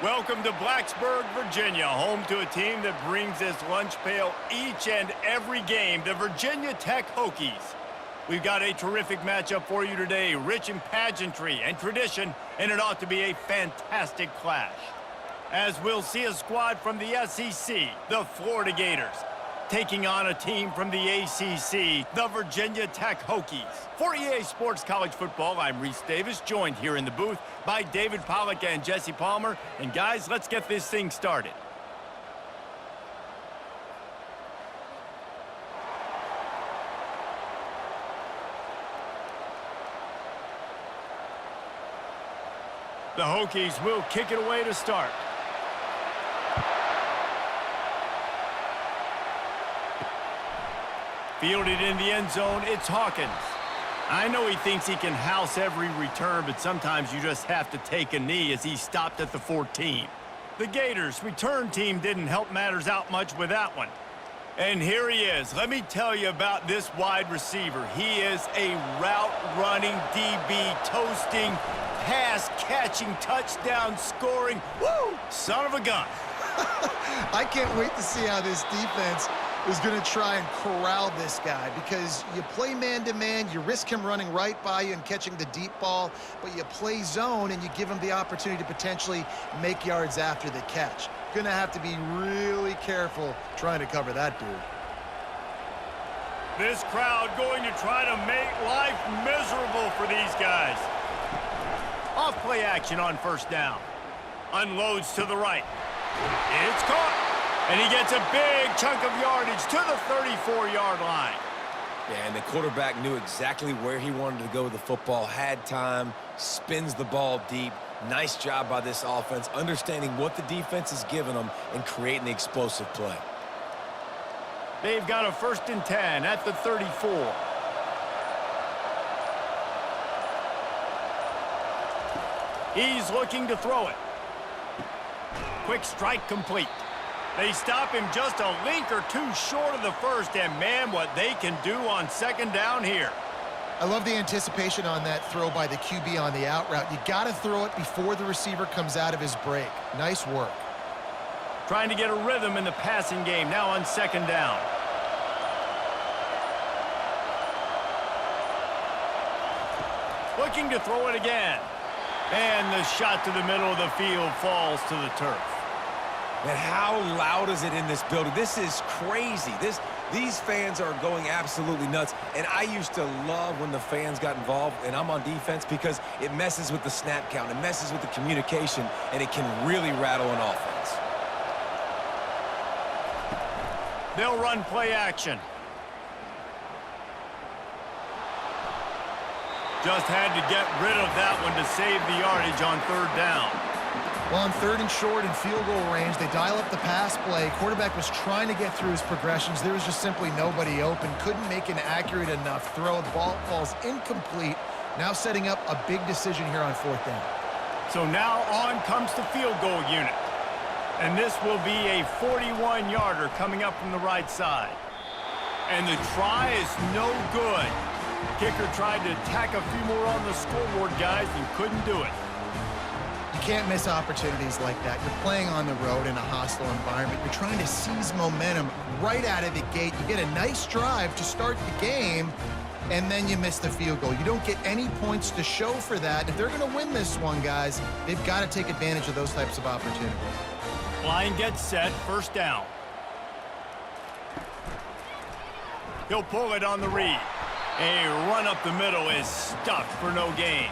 Welcome to Blacksburg, Virginia, home to a team that brings this lunch pail each and every game, the Virginia Tech Hokies. We've got a terrific matchup for you today, rich in pageantry and tradition, and it ought to be a fantastic clash. As we'll see a squad from the SEC, the Florida Gators, taking on a team from the ACC, the Virginia Tech Hokies. For EA Sports College Football, I'm Reese Davis, joined here in the booth by David Pollack and Jesse Palmer. And guys, let's get this thing started. The Hokies will kick it away to start. Fielded in the end zone, it's Hawkins. I know he thinks he can house every return, but sometimes you just have to take a knee as he stopped at the 14. The Gators' return team didn't help matters out much with that one. And here he is. Let me tell you about this wide receiver. He is a route-running DB, toasting, pass-catching, touchdown-scoring, woo, son of a gun. I can't wait to see how this defense is going to try and corral this guy, because you play man-to-man, you risk him running right by you and catching the deep ball, but you play zone and you give him the opportunity to potentially make yards after the catch. Going to have to be really careful trying to cover that dude. This crowd going to try to make life miserable for these guys. Off play action on first down. Unloads to the right. It's caught. And he gets a big chunk of yardage to the 34-yard line. Yeah, and the quarterback knew exactly where he wanted to go with the football, had time, spins the ball deep. Nice job by this offense, understanding what the defense is giving them and creating the explosive play. They've got a 1st and 10 at the 34. He's looking to throw it. Quick strike complete. They stop him just a link or two short of the first, and man, what they can do on 2nd down here. I love the anticipation on that throw by the QB on the out route. You got to throw it before the receiver comes out of his break. Nice work. Trying to get a rhythm in the passing game now on 2nd down. Looking to throw it again. And the shot to the middle of the field falls to the turf. And how loud is it in this building? This is crazy. These fans are going absolutely nuts. And I used to love when the fans got involved, and I'm on defense, because it messes with the snap count. It messes with the communication, and it can really rattle an offense. They'll run play action. Just had to get rid of that one to save the yardage on 3rd down. Well, on 3rd and short and field goal range, they dial up the pass play. Quarterback was trying to get through his progressions. There was just simply nobody open. Couldn't make an accurate enough throw. The ball falls incomplete. Now setting up a big decision here on 4th down. So now on comes the field goal unit. And this will be a 41-yarder coming up from the right side. And the try is no good. Kicker tried to tack a few more on the scoreboard, guys, and couldn't do it. You can't miss opportunities like that. You're playing on the road in a hostile environment. You're trying to seize momentum right out of the gate. You get a nice drive to start the game, and then you miss the field goal. You don't get any points to show for that. If they're going to win this one, guys, they've got to take advantage of those types of opportunities. Line gets set, 1st down. He'll pull it on the read. A run up the middle is stuffed for no gain.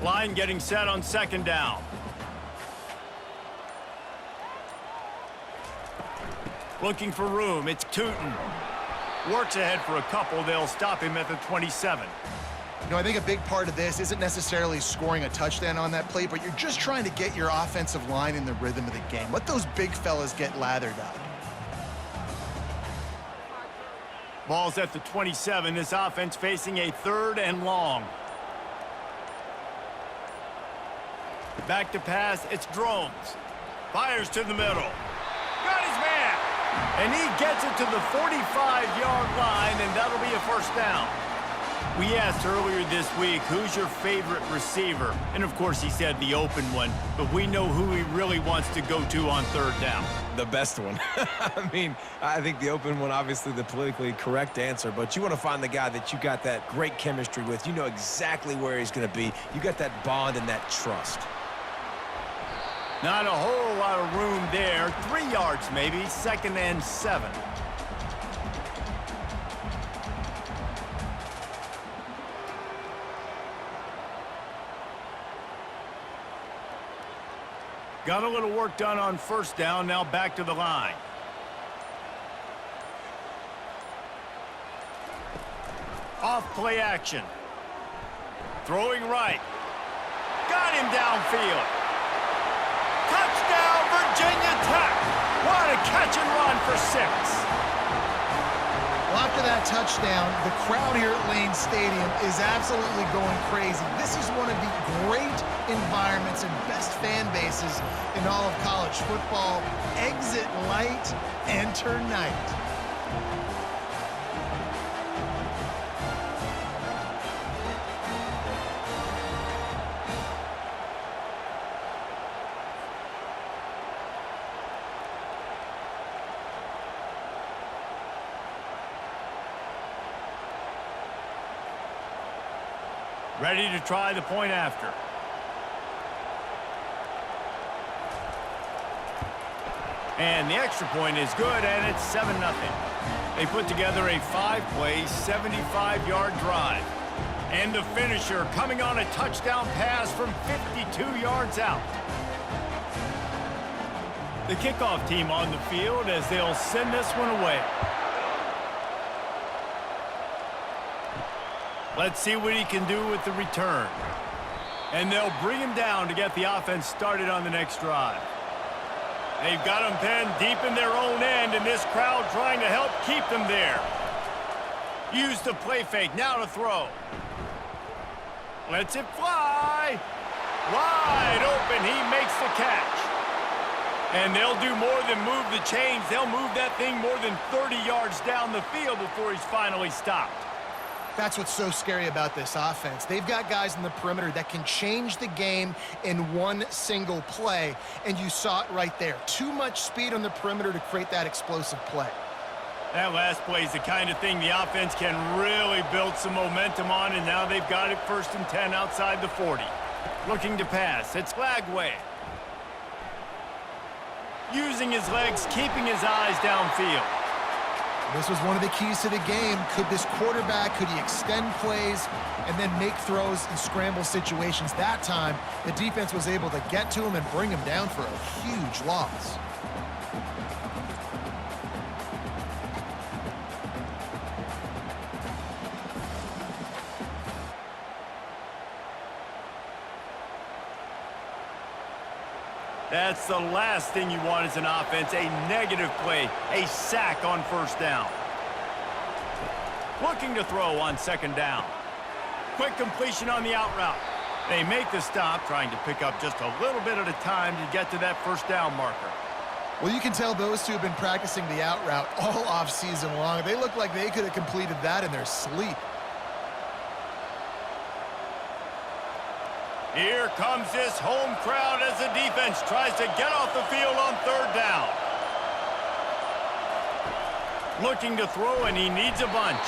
Line getting set on 2nd down. Looking for room, it's Tootin. Works ahead for a couple, they'll stop him at the 27. You know, I think a big part of this isn't necessarily scoring a touchdown on that play, but you're just trying to get your offensive line in the rhythm of the game. Let those big fellas get lathered up. Ball's at the 27. This offense facing a 3rd and long. Back to pass, it's Drones. Fires to the middle. Got his man. And he gets it to the 45-yard line, and that'll be a first down. We asked earlier this week, who's your favorite receiver? And, of course, he said the open one, but we know who he really wants to go to on third down. The best one. I mean, I think the open one, obviously the politically correct answer, but you want to find the guy that you got that great chemistry with. You know exactly where he's going to be. You got that bond and that trust. Not a whole lot of room there. 3 yards maybe, 2nd and 7. Got a little work done on first down, now back to the line. Off play action. Throwing right. Got him downfield. Touchdown, Virginia Tech. What a catch and run for 6. Well, after that touchdown, the crowd here at Lane Stadium is absolutely going crazy. This is one of the great environments and best fan bases in all of college football. Exit light, enter night. Ready to try the point after. And the extra point is good, and it's 7-0. They put together a 5-play, 75-yard drive. And the finisher coming on a touchdown pass from 52 yards out. The kickoff team on the field as they'll send this one away. Let's see what he can do with the return. And they'll bring him down to get the offense started on the next drive. They've got him pinned deep in their own end, and this crowd trying to help keep them there. Use the play fake, now to throw. Lets it fly. Wide open, he makes the catch. And they'll do more than move the chains. They'll move that thing more than 30 yards down the field before he's finally stopped. That's what's so scary about this offense. They've got guys in the perimeter that can change the game in one single play, and you saw it right there. Too much speed on the perimeter to create that explosive play. That last play is the kind of thing the offense can really build some momentum on, and now they've got it 1st and 10 outside the 40. Looking to pass. It's Flagway. Using his legs, keeping his eyes downfield. This was one of the keys to the game. Could this quarterback, could he extend plays and then make throws in scramble situations? That time, the defense was able to get to him and bring him down for a huge loss. That's the last thing you want as an offense, a negative play, a sack on 1st down. Looking to throw on 2nd down. Quick completion on the out route. They make the stop, trying to pick up just a little bit at a time to get to that 1st down marker. Well, you can tell those two have been practicing the out route all off-season long. They look like they could have completed that in their sleep. Here comes this home crowd as the defense tries to get off the field on 3rd down. Looking to throw, and he needs a bunch.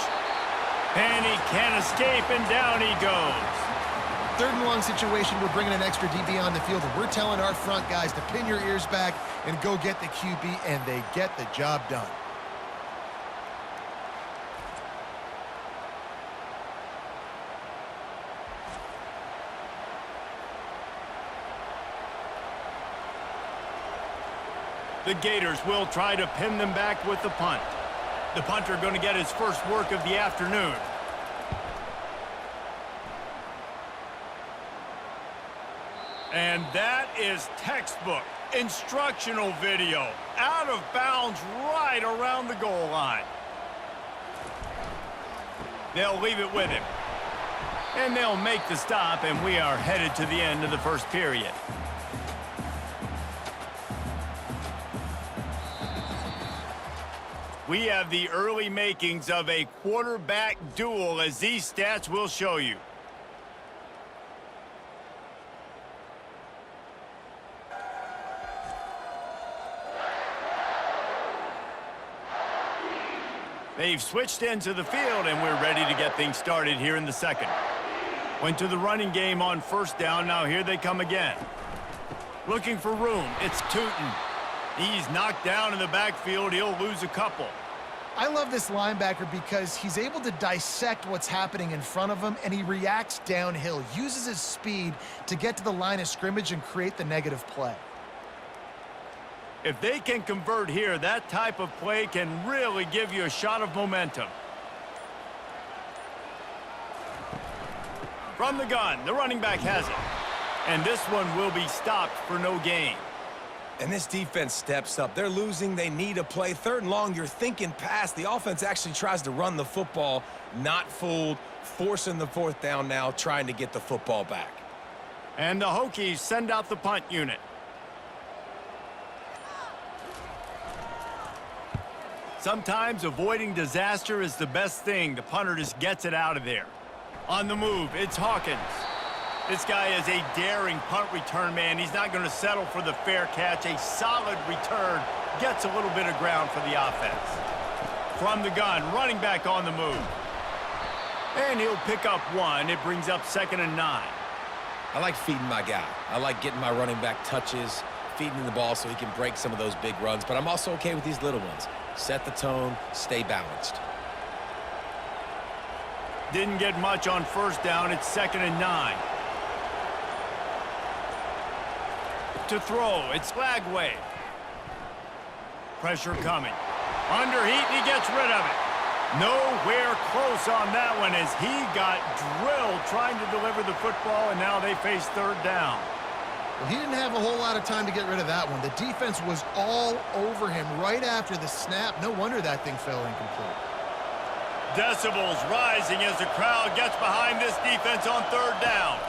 And he can't escape, and down he goes. 3rd and long situation, we're bringing an extra DB on the field, and we're telling our front guys to pin your ears back and go get the QB, and they get the job done. The Gators will try to pin them back with the punt. The punter going to get his first work of the afternoon. And that is textbook instructional video. Out of bounds right around the goal line. They'll leave it with him. And they'll make the stop, and we are headed to the end of the 1st period. We have the early makings of a quarterback duel, as these stats will show you. They've switched into the field, and we're ready to get things started here in the second. Went to the running game on first down. Now here they come again. Looking for room. It's Tootin. He's knocked down in the backfield. He'll lose a couple. I love this linebacker because he's able to dissect what's happening in front of him, and he reacts downhill, uses his speed to get to the line of scrimmage and create the negative play. If they can convert here, that type of play can really give you a shot of momentum. From the gun, the running back has it. And this one will be stopped for no gain. And this defense steps up. They're losing. They need a play. 3rd and long, you're thinking pass. The offense actually tries to run the football. Not fooled. Forcing the 4th down now, trying to get the football back. And the Hokies send out the punt unit. Sometimes avoiding disaster is the best thing. The punter just gets it out of there. On the move, it's Hawkins. This guy is a daring punt return man. He's not going to settle for the fair catch. A solid return gets a little bit of ground for the offense. From the gun, running back on the move. And he'll pick up 1. It brings up 2nd and 9. I like feeding my guy. I like getting my running back touches, feeding him the ball so he can break some of those big runs. But I'm also okay with these little ones. Set the tone, stay balanced. Didn't get much on first down. It's 2nd and 9. To throw, it's Flagway. Pressure coming. Under heat, and he gets rid of it. Nowhere close on that one as he got drilled trying to deliver the football, and now they face 3rd down. Well, he didn't have a whole lot of time to get rid of that one. The defense was all over him right after the snap. No wonder that thing fell incomplete. Decibels rising as the crowd gets behind this defense on 3rd down.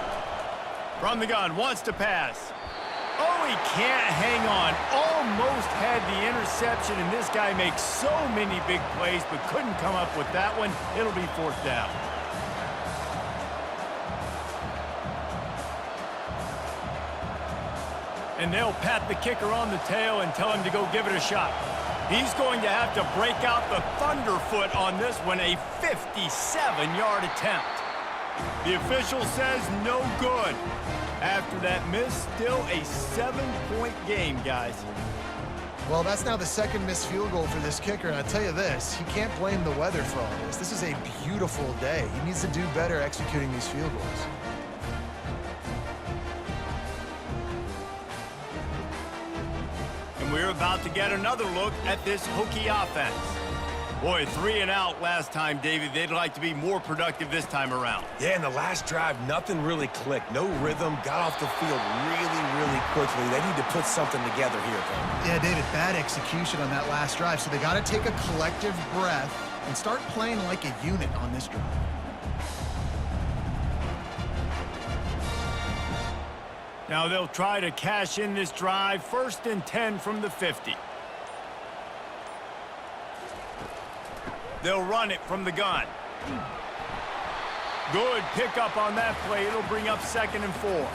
From the gun, wants to pass. Oh, he can't hang on. Almost had the interception, and this guy makes so many big plays, but couldn't come up with that one. It'll be 4th down. And they'll pat the kicker on the tail and tell him to go give it a shot. He's going to have to break out the thunderfoot on this one, a 57-yard attempt. The official says no good. After that miss, still a 7-point game, guys. Well, that's now the 2nd missed field goal for this kicker, and I'll tell you this, he can't blame the weather for all this. This is a beautiful day. He needs to do better executing these field goals. And we're about to get another look at this Hokie offense. Boy, 3 and out last time, David. They'd like to be more productive this time around. Yeah, in the last drive, nothing really clicked. No rhythm, got off the field really quickly. They need to put something together here, Tony. Yeah, David, bad execution on that last drive, so they got to take a collective breath and start playing like a unit on this drive. Now they'll try to cash in this drive. 1st and 10 from the 50. They'll run it from the gun. Good pickup on that play. It'll bring up 2nd and 4.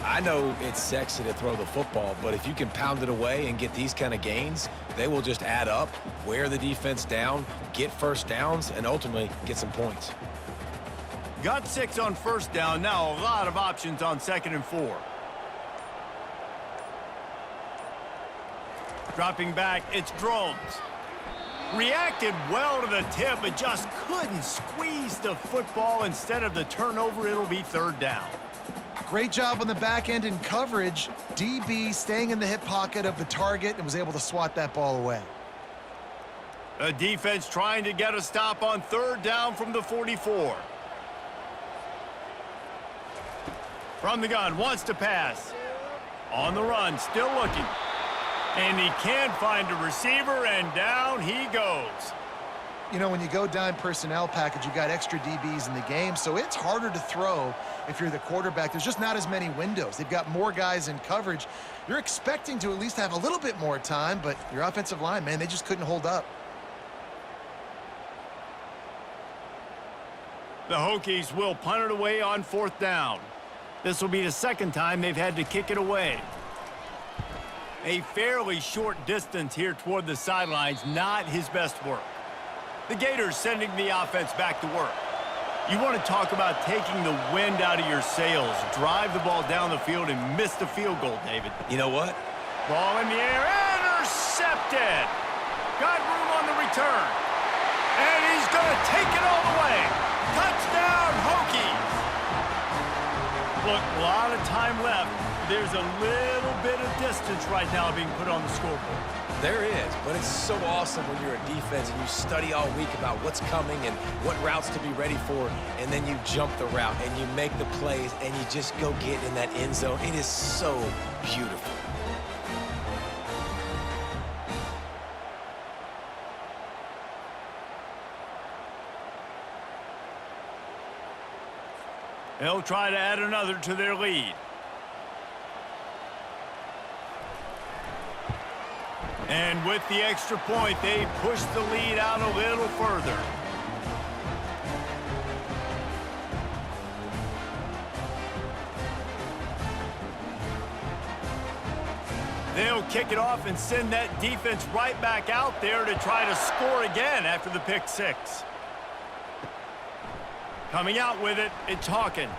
I know it's sexy to throw the football, but if you can pound it away and get these kind of gains, they will just add up, wear the defense down, get 1st downs, and ultimately get some points. Got 6 on 1st down. Now a lot of options on 2nd and 4. Dropping back, it's Drones. Reacted well to the tip, but just couldn't squeeze the football. Instead of the turnover, it'll be 3rd down. Great job on the back end in coverage. DB staying in the hip pocket of the target and was able to swat that ball away. The defense trying to get a stop on 3rd down from the 44. From the gun, wants to pass. On the run, still looking. And he can't find a receiver, and down he goes. You know, when you go dime personnel package, you got extra DBs in the game, so it's harder to throw if you're the quarterback. There's just not as many windows. They've got more guys in coverage. You're expecting to at least have a little bit more time, but your offensive line, man, they just couldn't hold up. The Hokies will punt it away on 4th down. This will be the second time they've had to kick it away. A fairly short distance here toward the sidelines, not his best work. The Gators sending the offense back to work. You want to talk about taking the wind out of your sails. Drive the ball down the field and miss the field goal, David. You know what? Ball in the air, intercepted. Got room on the return. And he's going to take it all the way. Touchdown, Hokies. Look, a lot of time left. There's a little bit of distance right now being put on the scoreboard. There is, but it's so awesome when you're a defense and you study all week about what's coming and what routes to be ready for, and then you jump the route and you make the plays and you just go get in that end zone. It is so beautiful. They'll try to add another to their lead. And with the extra point, they push the lead out a little further. They'll kick it off and send that defense right back out there to try to score again after the pick six. Coming out with it, it's Hawkins.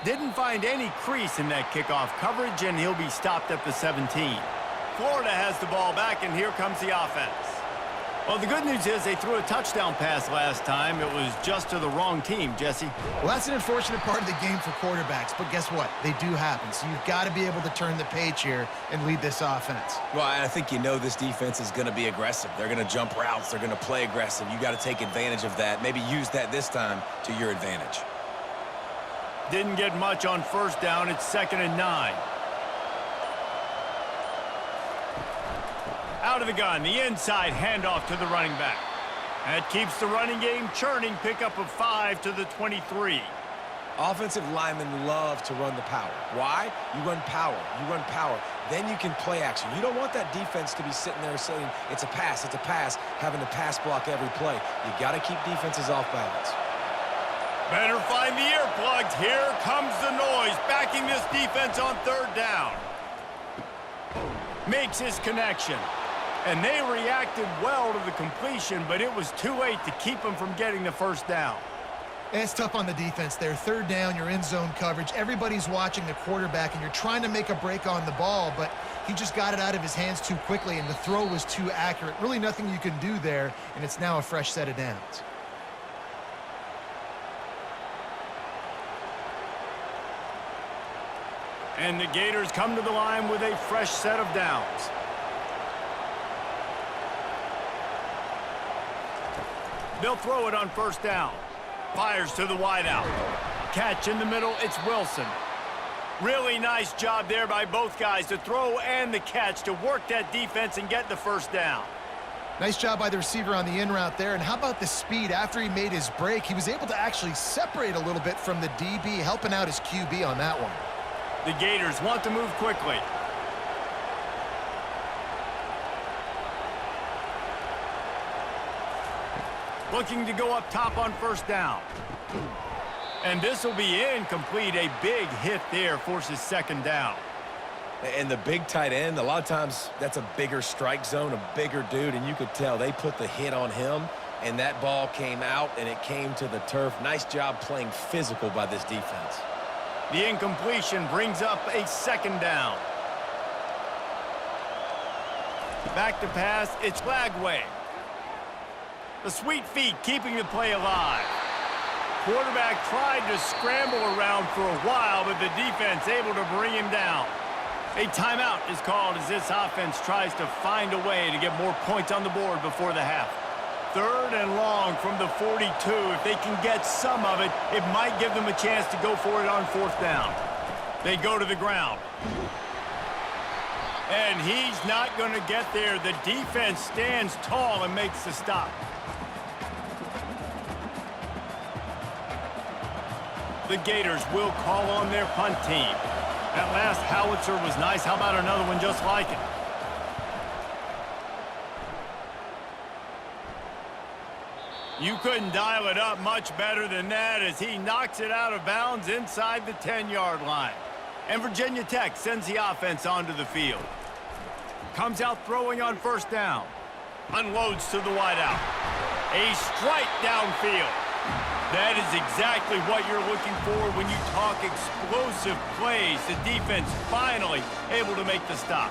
Didn't find any crease in that kickoff coverage, and he'll be stopped at the 17. Florida has the ball back, and here comes the offense. Well, the good news is they threw a touchdown pass last time. It was just to the wrong team, Jesse. Well, that's an unfortunate part of the game for quarterbacks, but guess what? They do happen, so you've got to be able to turn the page here and lead this offense. Well, I think you know this defense is going to be aggressive. They're going to jump routes. They're going to play aggressive. You got to take advantage of that. Maybe use that this time to your advantage. Didn't get much on first down. It's 2nd and 9. Out of the gun, the inside handoff to the running back. That keeps the running game churning. Pickup of 5 to the 23. Offensive linemen love to run the power. Why? You run power. You run power. Then you can play action. You don't want that defense to be sitting there saying, it's a pass, having to pass block every play. You got to keep defenses off balance. Better find the earplugs. Here comes the noise, backing this defense on 3rd down. Makes his connection. And they reacted well to the completion, but it was too late to keep them from getting the first down. And it's tough on the defense there. 3rd down, you're in zone coverage. Everybody's watching the quarterback, and you're trying to make a break on the ball, but he just got it out of his hands too quickly, and the throw was too accurate. Really nothing you can do there, and it's now a fresh set of downs. And the Gators come to the line with a fresh set of downs. They'll throw it on 1st down. Fires to the wideout. Catch in the middle, it's Wilson. Really nice job there by both guys, the throw and the catch, to work that defense and get the first down. Nice job by the receiver on the in route there. And how about the speed? After he made his break, he was able to actually separate a little bit from the DB, helping out his QB on that one. The Gators want to move quickly. Looking to go up top on 1st down. And this will be incomplete. A big hit there forces 2nd down. And the big tight end, a lot of times that's a bigger strike zone, a bigger dude, and you could tell they put the hit on him, and that ball came out, and it came to the turf. Nice job playing physical by this defense. The incompletion brings up a 2nd down. Back to pass, it's Lagway. The sweet feet keeping the play alive. Quarterback tried to scramble around for a while, but the defense able to bring him down. A timeout is called as this offense tries to find a way to get more points on the board before the half. 3rd and long from the 42. If they can get some of it, it might give them a chance to go for it on 4th down. They go to the ground. And he's not going to get there. The defense stands tall and makes the stop. The Gators will call on their punt team. That last howitzer was nice. How about another one just like it? You couldn't dial it up much better than that as he knocks it out of bounds inside the 10-yard line. And Virginia Tech sends the offense onto the field. Comes out throwing on first down. Unloads to the wideout. A strike downfield. That is exactly what you're looking for when you talk explosive plays. The defense finally able to make the stop.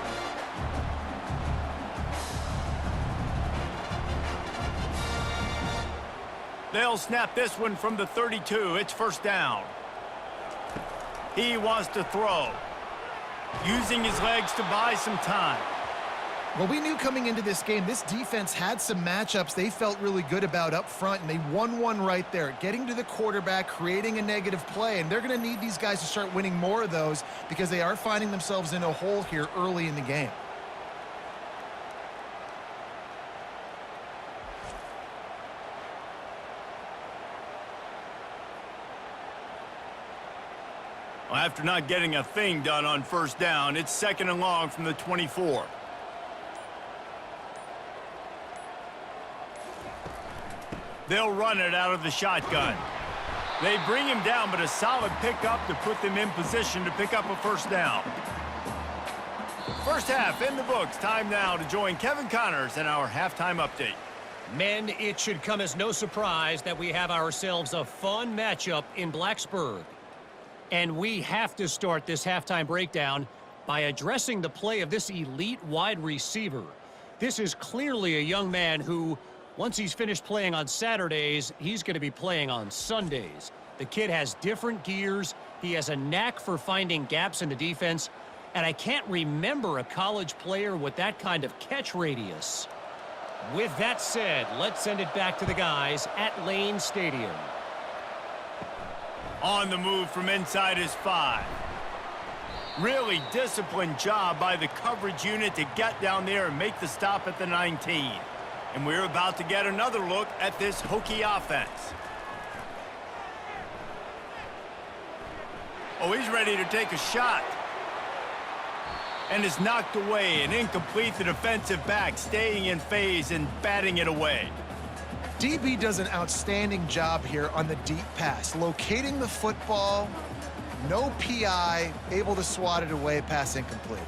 They'll snap this one from the 32. It's first down. He wants to throw. Using his legs to buy some time. Well, we knew coming into this game, this defense had some matchups they felt really good about up front, and they won one right there. Getting to the quarterback, creating a negative play, and they're going to need these guys to start winning more of those because they are finding themselves in a hole here early in the game. Well, after not getting a thing done on first down, it's second and long from the 24. They'll run it out of the shotgun. They bring him down, but a solid pickup to put them in position to pick up a first down. First half in the books. Time now to join Kevin Connors in our halftime update. Men, it should come as no surprise that we have ourselves a fun matchup in Blacksburg. And we have to start this halftime breakdown by addressing the play of this elite wide receiver. This is clearly a young man who, once he's finished playing on Saturdays, he's going to be playing on Sundays. The kid has different gears. He has a knack for finding gaps in the defense. And I can't remember a college player with that kind of catch radius. With that said, let's send it back to the guys at Lane Stadium. On the move from inside his 5. Really disciplined job by the coverage unit to get down there and make the stop at the 19. And we're about to get another look at this Hokie offense. Oh, he's ready to take a shot. And is knocked away and incomplete. The defensive back staying in phase and batting it away. DB does an outstanding job here on the deep pass. Locating the football, no PI, able to swat it away, pass incomplete.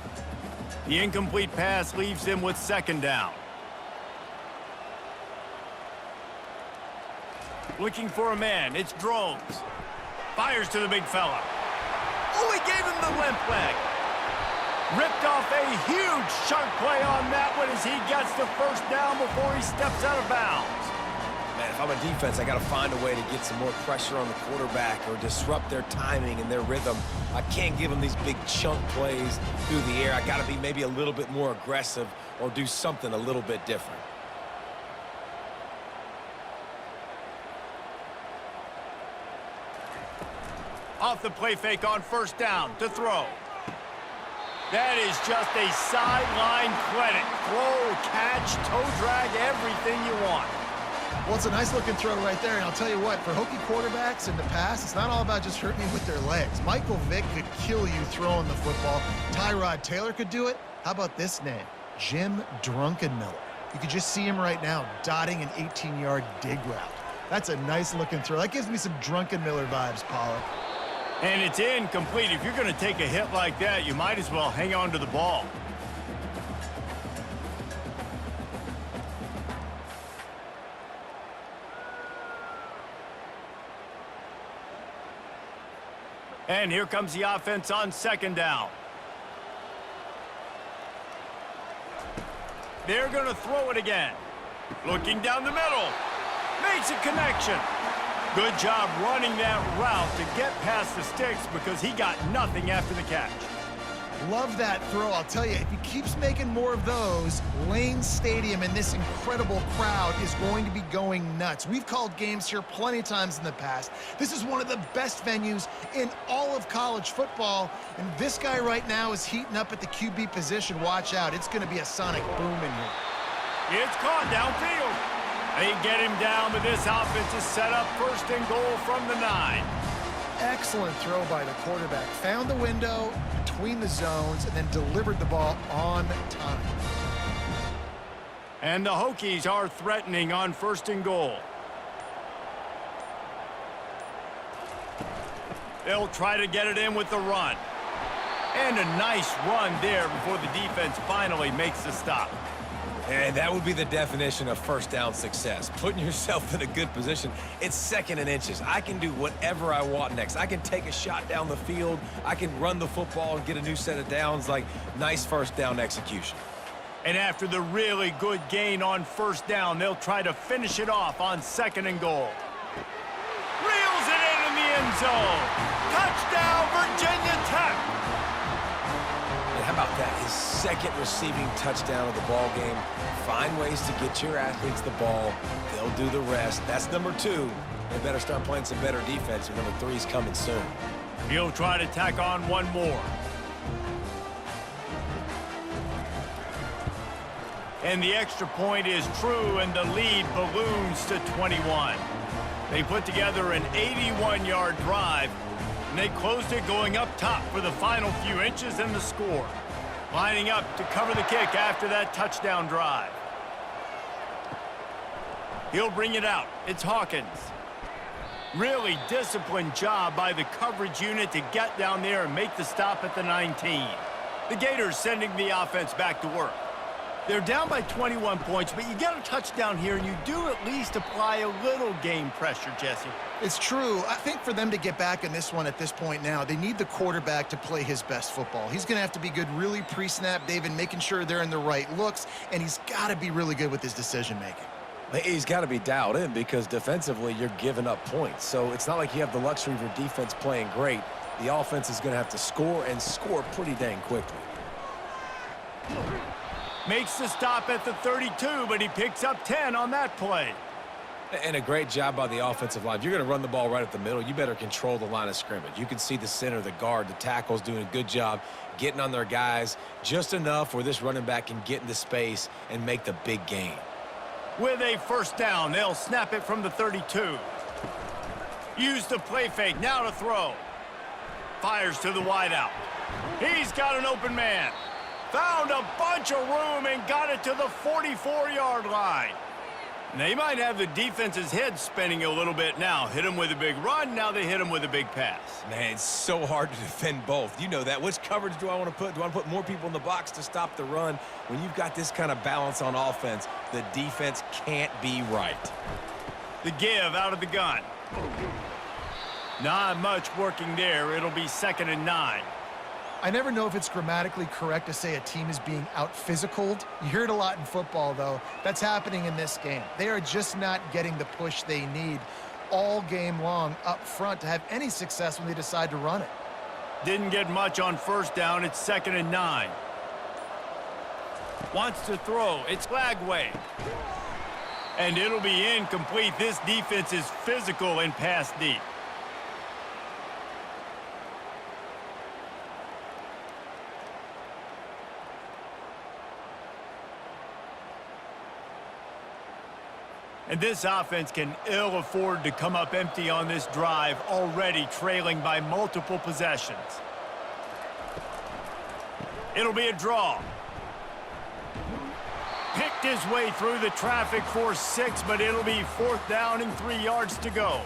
The incomplete pass leaves them with second down. Looking for a man, it's Drones. Fires to the big fella. Oh, he gave him the limp leg. Ripped off a huge sharp play on that one as he gets the first down before he steps out of bounds. Man, if I'm a defense, I got to find a way to get some more pressure on the quarterback or disrupt their timing and their rhythm. I can't give them these big chunk plays through the air. I got to be maybe a little bit more aggressive or do something a little bit different. Off the play fake on first down to throw. That is just a sideline credit. Throw, catch, toe drag, everything you want. Well, it's a nice-looking throw right there, and I'll tell you what, for Hokie quarterbacks in the past, it's not all about just hurting you with their legs. Michael Vick could kill you throwing the football. Tyrod Taylor could do it. How about this name? Jim Drunkenmiller. You could just see him right now dotting an 18-yard dig route. That's a nice-looking throw. That gives me some Drunkenmiller vibes, Pollard. And it's incomplete. If you're going to take a hit like that, you might as well hang on to the ball. And here comes the offense on second down. They're going to throw it again. Looking down the middle. Makes a connection. Good job running that route to get past the sticks because he got nothing after the catch. Love that throw. I'll tell you, if he keeps making more of those, Lane Stadium and this incredible crowd is going to be going nuts. We've called games here plenty of times in the past. This is one of the best venues in all of college football, and this guy right now is heating up at the QB position. Watch out. It's going to be a sonic boom in here. It's caught downfield. They get him down, but this offense is set up first and goal from the 9. Excellent throw by the quarterback. Found the window between the zones and then delivered the ball on time. And the Hokies are threatening on first and goal. They'll try to get it in with the run. And a nice run there before the defense finally makes the stop. And that would be the definition of first down success. Putting yourself in a good position. It's 2nd and inches. I can do whatever I want next. I can take a shot down the field. I can run the football and get a new set of downs. Like, nice first down execution. And after the really good gain on first down, they'll try to finish it off on 2nd and goal. Reels it in the end zone. Touchdown, Virginia Tech. And how about that? His 2nd receiving touchdown of the ball game. Find ways to get your athletes the ball. They'll do the rest. That's number 2. They better start playing some better defense, and number 3 is coming soon. He'll try to tack on one more. And the extra point is true, and the lead balloons to 21. They put together an 81-yard drive, and they closed it going up top for the final few inches and the score. Lining up to cover the kick after that touchdown drive. He'll bring it out. It's Hawkins. Really disciplined job by the coverage unit to get down there and make the stop at the 19. The Gators sending the offense back to work. They're down by 21 points, but you get a touchdown here, and you do at least apply a little game pressure, Jesse. It's true. I think for them to get back in this one at this point now, they need the quarterback to play his best football. He's going to have to be good really pre-snap, David, making sure they're in the right looks, and he's got to be really good with his decision-making. He's got to be dialed in because defensively you're giving up points. So it's not like you have the luxury of your defense playing great. The offense is going to have to score and score pretty dang quickly. Makes the stop at the 32, but he picks up 10 on that play. And a great job by the offensive line. If you're going to run the ball right at the middle, you better control the line of scrimmage. You can see the center, the guard, the tackles doing a good job getting on their guys just enough where this running back can get into space and make the big gain. With a first down, they'll snap it from the 32. Use the play fake, now to throw. Fires to the wideout. He's got an open man. Found a bunch of room and got it to the 44-yard line. They might have the defense's head spinning a little bit now. Hit him with a big run, now they hit him with a big pass. Man, it's so hard to defend both. You know that. Which coverage do I want to put? Do I want to put more people in the box to stop the run? When you've got this kind of balance on offense, the defense can't be right. The give out of the gun. Not much working there. It'll be 2nd and 9. I never know if it's grammatically correct to say a team is being out-physicaled. You hear it a lot in football, though. That's happening in this game. They are just not getting the push they need all game long up front to have any success when they decide to run it. Didn't get much on first down. It's 2nd and 9. Wants to throw. It's Lagway. And it'll be incomplete. This defense is physical and pass deep. And this offense can ill afford to come up empty on this drive, already trailing by multiple possessions. It'll be a draw. Picked his way through the traffic for 6, but it'll be 4th down and 3 yards to go.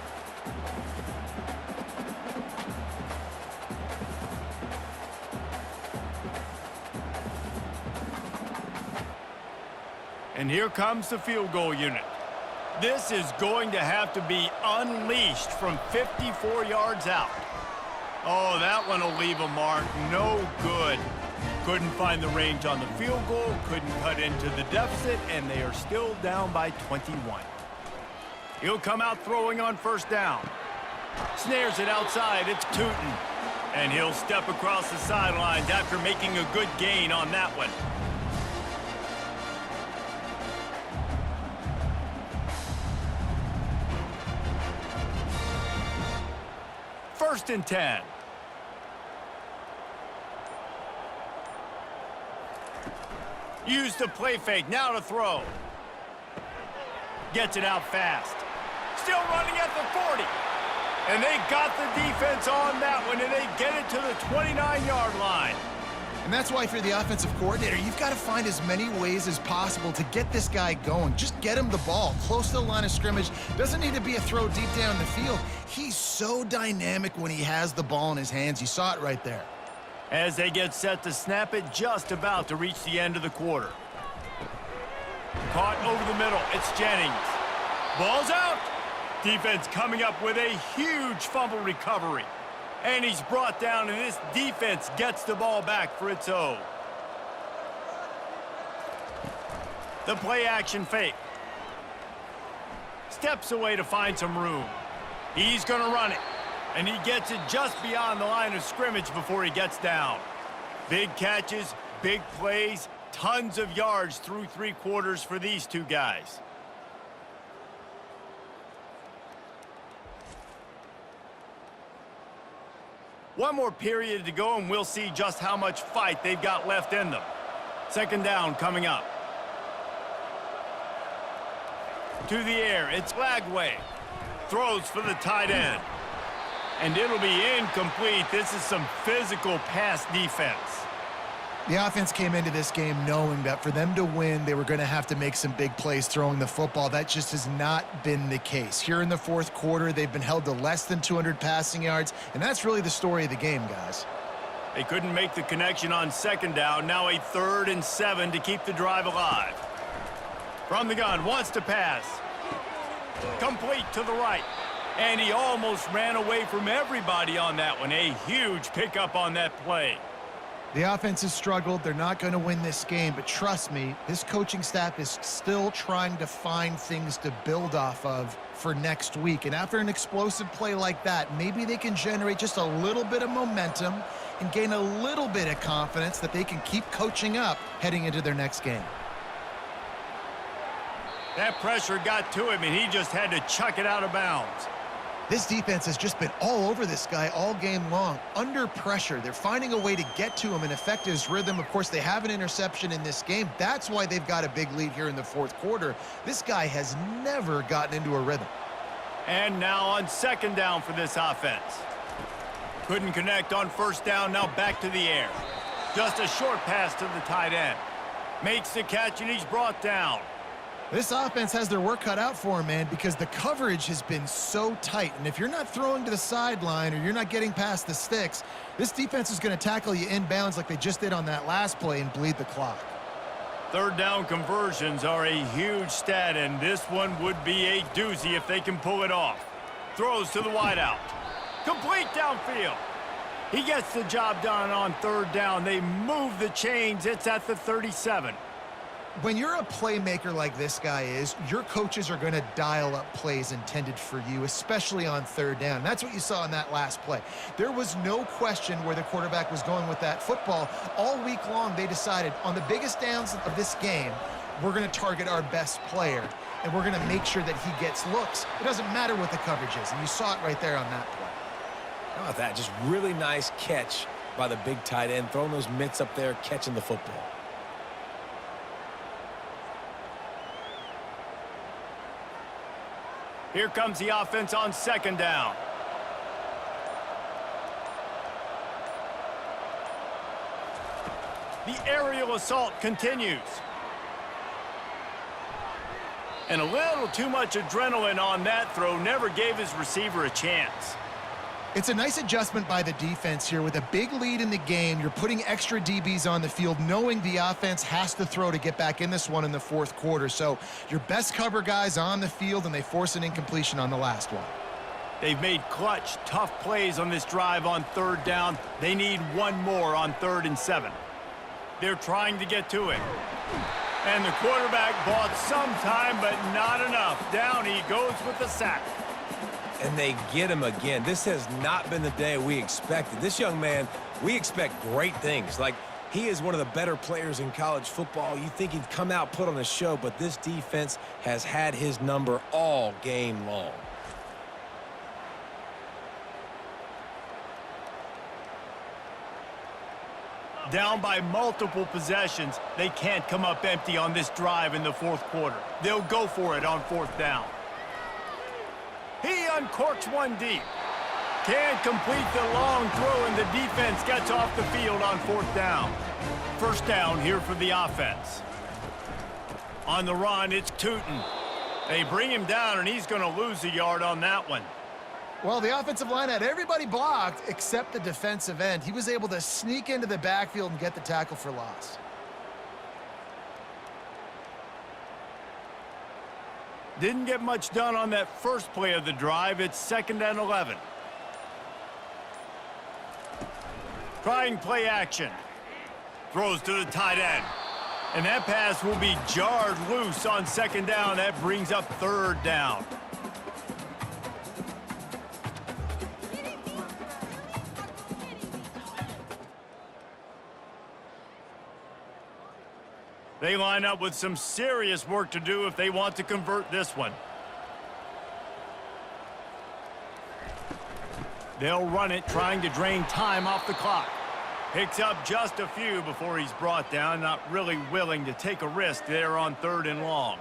And here comes the field goal unit. This is going to have to be unleashed from 54 yards out. Oh, that one will leave a mark. No good. Couldn't find the range on the field goal, couldn't cut into the deficit, and they are still down by 21. He'll come out throwing on first down. Snares it outside, it's Tootin. And he'll step across the sidelines after making a good gain on that one. First and 10. Use the play fake, now to throw. Gets it out fast. Still running at the 40. And they got the defense on that one, and they get it to the 29-yard line. And that's why if you're the offensive coordinator, you've got to find as many ways as possible to get this guy going. Just get him the ball close to the line of scrimmage. Doesn't need to be a throw deep down the field. He's so dynamic when he has the ball in his hands. You saw it right there. As they get set to snap it, just about to reach the end of the quarter. Caught over the middle. It's Jennings. Ball's out. Defense coming up with a huge fumble recovery. And he's brought down, and this defense gets the ball back for its own. The play action fake. Steps away to find some room. He's going to run it. And he gets it just beyond the line of scrimmage before he gets down. Big catches, big plays, tons of yards through 3 quarters for these two guys. One more period to go, and we'll see just how much fight they've got left in them. Second down coming up. To the air, it's Lagway. Throws for the tight end. And it'll be incomplete. This is some physical pass defense. The offense came into this game knowing that for them to win, they were going to have to make some big plays throwing the football. That just has not been the case. Here in the fourth quarter, they've been held to less than 200 passing yards, and that's really the story of the game, guys. They couldn't make the connection on second down. Now a 3rd and 7 to keep the drive alive. From the gun, wants to pass. Complete to the right. And he almost ran away from everybody on that one. A huge pickup on that play. The offense has struggled. They're not going to win this game, but trust me, this coaching staff is still trying to find things to build off of for next week. And after an explosive play like that, maybe they can generate just a little bit of momentum and gain a little bit of confidence that they can keep coaching up heading into their next game. That pressure got to him, and he just had to chuck it out of bounds. This defense has just been all over this guy all game long. Under pressure, they're finding a way to get to him and affect his rhythm. Of course, they have an interception in this game. That's why they've got a big lead here in the fourth quarter. This guy has never gotten into a rhythm. And now on second down for this offense. Couldn't connect on first down, now back to the air. Just a short pass to the tight end. Makes the catch, and he's brought down. This offense has their work cut out for him, man, because the coverage has been so tight. And if you're not throwing to the sideline or you're not getting past the sticks, this defense is going to tackle you inbounds like they just did on that last play and bleed the clock. Third down conversions are a huge stat, and this one would be a doozy if they can pull it off. Throws to the wideout. Complete downfield. He gets the job done on third down. They move the chains. It's at the 37. When you're a playmaker like this guy is, your coaches are going to dial up plays intended for you, especially on third down. That's what you saw in that last play. There was no question where the quarterback was going with that football. All week long, they decided on the biggest downs of this game, we're going to target our best player, and we're going to make sure that he gets looks. It doesn't matter what the coverage is, and you saw it right there on that play. How about that? Just really nice catch by the big tight end, throwing those mitts up there, catching the football. Here comes the offense on second down. The aerial assault continues. And a little too much adrenaline on that throw, never gave his receiver a chance. It's a nice adjustment by the defense here. With a big lead in the game, you're putting extra DBs on the field, knowing the offense has to throw to get back in this one in the fourth quarter. So your best cover guys on the field, and they force an incompletion on the last one. They've made clutch, tough plays on this drive on third down. They need one more on 3rd and 7. They're trying to get to it. And the quarterback bought some time, but not enough. Down he goes with the sack. And they get him again. This has not been the day we expected. This young man, we expect great things. Like, he is one of the better players in college football. You think he'd come out, put on a show, but this defense has had his number all game long. Down by multiple possessions, they can't come up empty on this drive in the fourth quarter. They'll go for it on 4th down. He uncorks one deep. Can't complete the long throw, and the defense gets off the field on 4th down. First down here for the offense. On the run, it's Tootin. They bring him down, and he's going to lose a yard on that one. Well, the offensive line had everybody blocked except the defensive end. He was able to sneak into the backfield and get the tackle for loss. Didn't get much done on that first play of the drive. It's 2nd and 11. Trying play action. Throws to the tight end. And that pass will be jarred loose on 2nd down. That brings up 3rd down. They line up with some serious work to do if they want to convert this one. They'll run it, trying to drain time off the clock. Picks up just a few before he's brought down, not really willing to take a risk there on 3rd and long.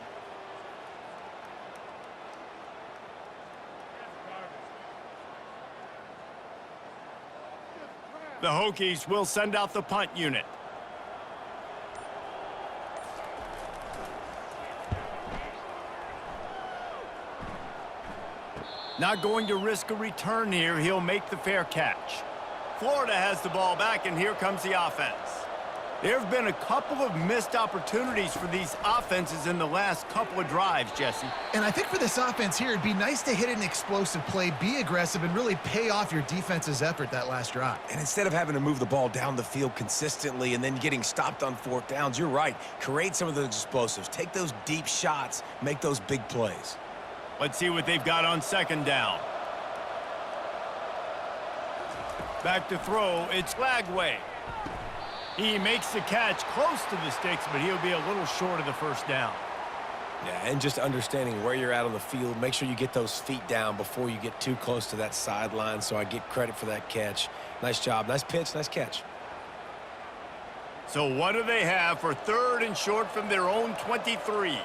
The Hokies will send out the punt unit. Not going to risk a return here. He'll make the fair catch. Florida has the ball back, and here comes the offense. There have been a couple of missed opportunities for these offenses in the last couple of drives, Jesse. And I think for this offense here, it'd be nice to hit an explosive play, be aggressive, and really pay off your defense's effort that last drive. And instead of having to move the ball down the field consistently and then getting stopped on 4th downs, you're right. Create some of those explosives. Take those deep shots. Make those big plays. Let's see what they've got on 2nd down. Back to throw, it's Lagway. He makes the catch close to the sticks, but he'll be a little short of the 1st down. Yeah, and just understanding where you're at on the field, make sure you get those feet down before you get too close to that sideline, so I get credit for that catch. Nice job, nice pitch, nice catch. So what do they have for 3rd and short from their own 23?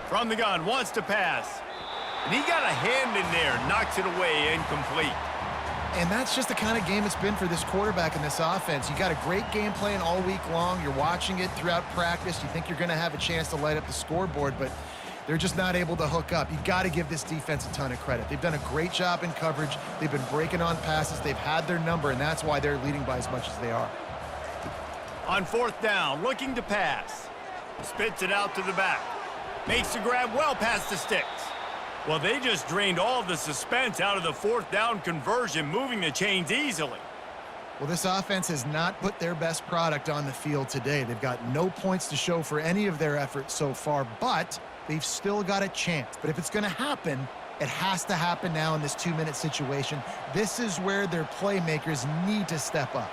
From the gun, wants to pass. And he got a hand in there, knocks it away, incomplete. And that's just the kind of game it's been for this quarterback in this offense. You got a great game plan all week long. You're watching it throughout practice. You think you're going to have a chance to light up the scoreboard, but they're just not able to hook up. You got to give this defense a ton of credit. They've done a great job in coverage. They've been breaking on passes. They've had their number, and that's why they're leading by as much as they are. On 4th down, looking to pass. Spits it out to the back. Makes the grab well past the sticks. Well, they just drained all the suspense out of the 4th down conversion, moving the chains easily. Well, this offense has not put their best product on the field today. They've got no points to show for any of their efforts so far, but they've still got a chance. But if it's going to happen, it has to happen now in this 2-minute situation. This is where their playmakers need to step up.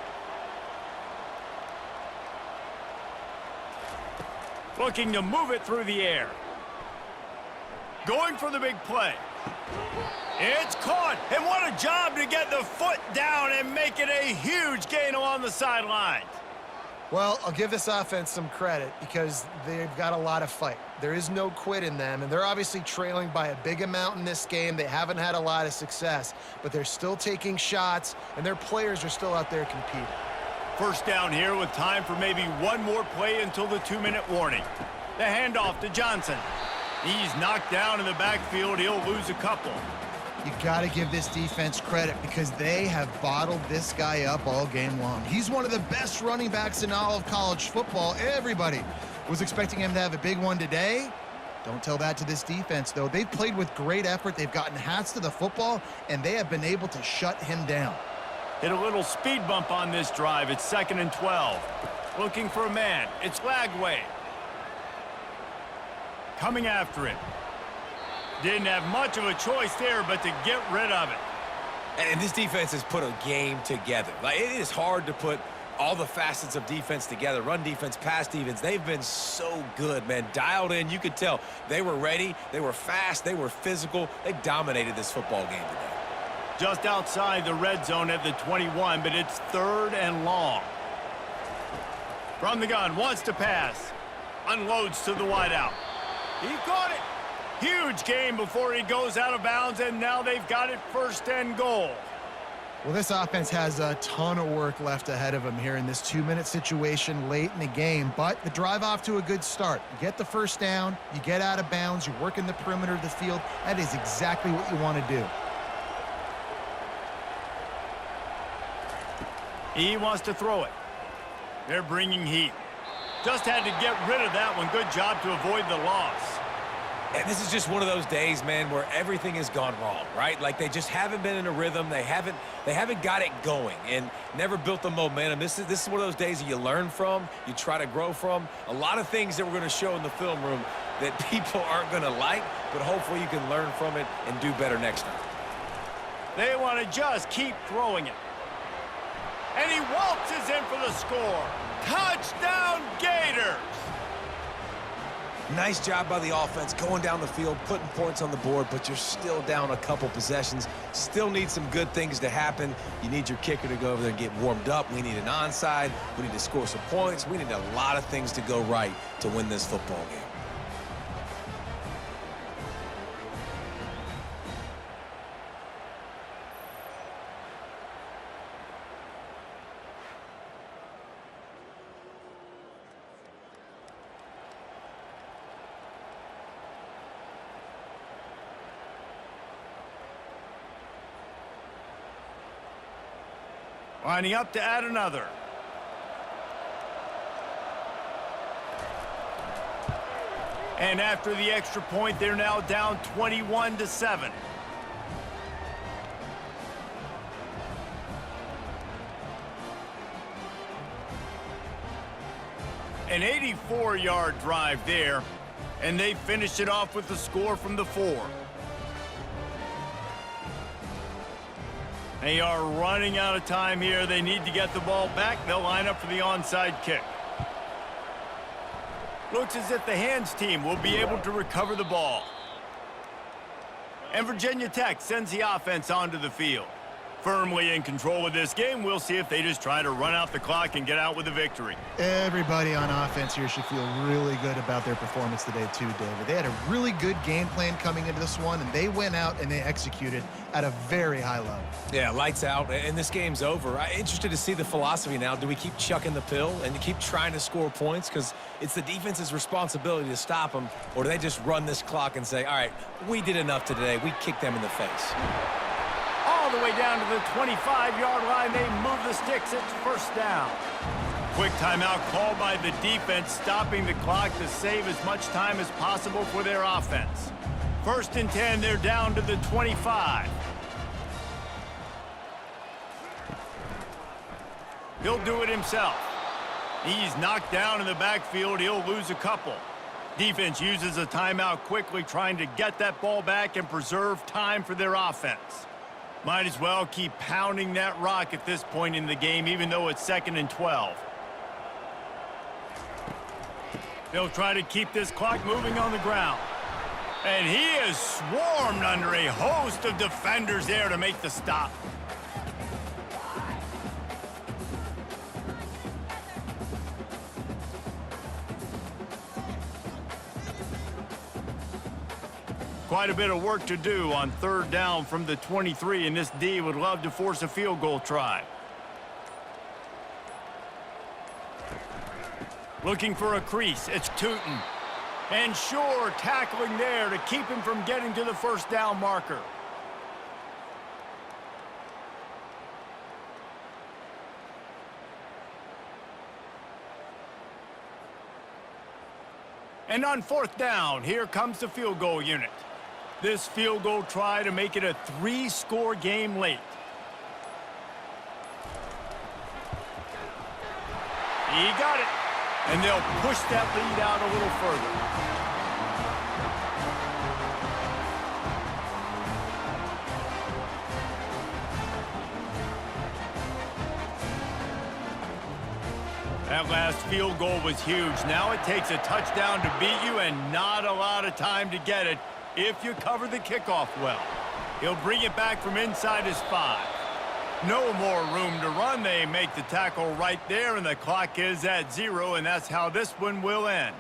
Looking to move it through the air. Going for the big play. It's caught, and what a job to get the foot down and make it a huge gain along the sideline. Well, I'll give this offense some credit because they've got a lot of fight. There is no quit in them, and they're obviously trailing by a big amount in this game. They haven't had a lot of success, but they're still taking shots, and their players are still out there competing. First down here with time for maybe one more play until the 2-minute warning. The handoff to Johnson. He's knocked down in the backfield. He'll lose a couple. You got to give this defense credit because they have bottled this guy up all game long. He's one of the best running backs in all of college football. Everybody was expecting him to have a big one today. Don't tell that to this defense, though. They've played with great effort. They've gotten hats to the football, and they have been able to shut him down. Hit a little speed bump on this drive. It's 2nd and 12. Looking for a man. It's Lagway. Coming after him. Didn't have much of a choice there, but to get rid of it. And this defense has put a game together. Like, it is hard to put all the facets of defense together. Run defense, pass defense. They've been so good, man. Dialed in. You could tell they were ready. They were fast. They were physical. They dominated this football game today. Just outside the red zone at the 21, but it's 3rd and long. From the gun, wants to pass. Unloads to the wideout. He caught it. Huge game before he goes out of bounds, and now they've got it 1st and goal. Well, this offense has a ton of work left ahead of them here in this 2-minute situation late in the game, but the drive off to a good start. You get the 1st down, you get out of bounds, you're working the perimeter of the field. That is exactly what you want to do. He wants to throw it. They're bringing heat. Just had to get rid of that one. Good job to avoid the loss. And this is just one of those days, man, where everything has gone wrong, right? Like they just haven't been in a rhythm. They haven't got it going and never built the momentum. This is one of those days that you learn from, you try to grow from. A lot of things that we're going to show in the film room that people aren't going to like, but hopefully you can learn from it and do better next time. They want to just keep throwing it. And he waltzes in for the score. Touchdown, Gators! Nice job by the offense going down the field, putting points on the board, but you're still down a couple possessions. Still need some good things to happen. You need your kicker to go over there and get warmed up. We need an onside. We need to score some points. We need a lot of things to go right to win this football game. Lining up to add another. And after the extra point, they're now down 21-7. An 84-yard drive there, and they finish it off with the score from the 4. They are running out of time here. They need to get the ball back. They'll line up for the onside kick. Looks as if the hands team will be able to recover the ball. And Virginia Tech sends the offense onto the field. Firmly in control of this game. We'll see if they just try to run out the clock and get out with a victory. Everybody on offense here should feel really good about their performance today too, David. They had a really good game plan coming into this one, and they went out and they executed at a very high level. Yeah, lights out, and this game's over. I'm interested to see the philosophy now. Do we keep chucking the pill and keep trying to score points because it's the defense's responsibility to stop them, or do they just run this clock and say, all right, we did enough today. We kicked them in the face. All the way down to the 25-yard line. They move the sticks. It's 1st down. Quick timeout called by the defense, stopping the clock to save as much time as possible for their offense. 1st and 10, they're down to the 25. He'll do it himself. He's knocked down in the backfield. He'll lose a couple. Defense uses a timeout quickly, trying to get that ball back and preserve time for their offense. Might as well keep pounding that rock at this point in the game, even though it's 2nd and 12. They'll try to keep this clock moving on the ground. And he is swarmed under a host of defenders there to make the stop. Quite a bit of work to do on 3rd down from the 23, and this D would love to force a field goal try. Looking for a crease. It's Tootin. And Shore tackling there to keep him from getting to the 1st down marker. And on 4th down, here comes the field goal unit. This field goal try to make it a 3-score game late. He got it. And they'll push that lead out a little further. That last field goal was huge. Now it takes a touchdown to beat you and not a lot of time to get it if you cover the kickoff well. He'll bring it back from inside his 5. No more room to run. They make the tackle right there, and the clock is at 0, and that's how this one will end.